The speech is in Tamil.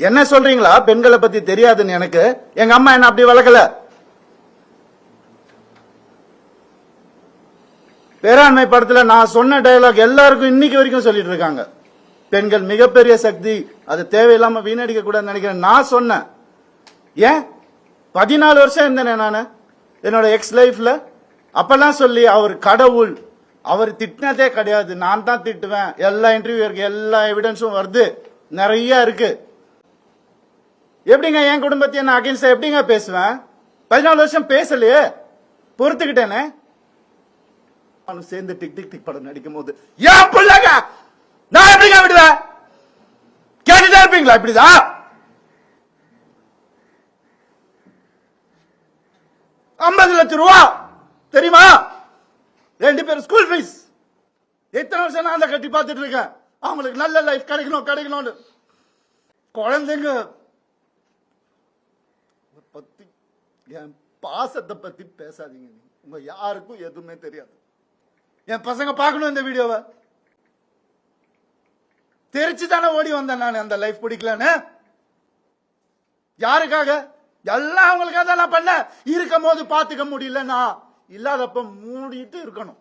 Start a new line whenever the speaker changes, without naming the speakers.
என்ன சொல்றீங்களா? பெண்களை பத்தி தெரியாதுன்னு எனக்கு. எங்க அம்மா என்ன அப்படி வளர்க்கல. பேராண்மை படத்துல நான் சொன்ன டயலாக் எல்லாருக்கும் இன்னைக்கு வரைக்கும் சொல்லிட்டு இருக்காங்க. பெண்கள் மிகப்பெரிய சக்தி, அது தேவையில்லாம வீணடிக்க கூடாதுன்னு நினைக்கிறேன். நான் சொன்னேன். ஏன் 14 வருஷம் இருந்தேனே நானு என்னோட எக்ஸ் லைஃப்ல. அப்பெல்லாம் சொல்லி அவர் கடவுள், அவர் திட்டினதே கிடையாது, நான் தான் திட்டுவேன். எல்லா இன்டர்வியூ இருக்கு, எல்லா எவிடன்ஸும் வருது, நிறைய இருக்கு. எப்படிங்க என் குடும்பத்தை நான் அகைன்ஸ்டா எப்படிங்க பேசுவேன்? 14 வருஷம் பேசலையே, பொறுத்துக்கிட்டேனே. சேர்ந்து டிக் டிக் டிக் படம் நடிக்கும் போது ஏன் பிள்ளைங்க நான் எப்படிங்க விடுவேன்? கேட்டுட்டே இருப்பீங்களா? இப்படிதான் 50 லட்சம் ரூபா தெரியுமா? 2 பேரும் ஸ்கூல் ஃபீஸ். எத்தனை வருஷம் நான் அதை கட்டி பார்த்துட்டு இருக்கேன். அவங்களுக்கு நல்ல லைஃப் கிடைக்கணும்னு. குழந்தைங்க பத்தி, என் பாசத்தை பத்தி பேசாதீங்க. உங்க யாருக்கும் எதுவுமே தெரியாது. என் பசங்க பார்க்கணும் இந்த வீடியோவை. தெரிச்சு தானே ஓடி வந்தேன் நான். அந்த லைஃப் பிடிக்கலன்னு யாருக்காக? எல்லாம் அவங்களுக்காக தான் நான் பண்ண. இருக்கும் போது பாத்துக்க முடியல, நான் இல்லாதப்ப மூடிட்டு இருக்கணும்.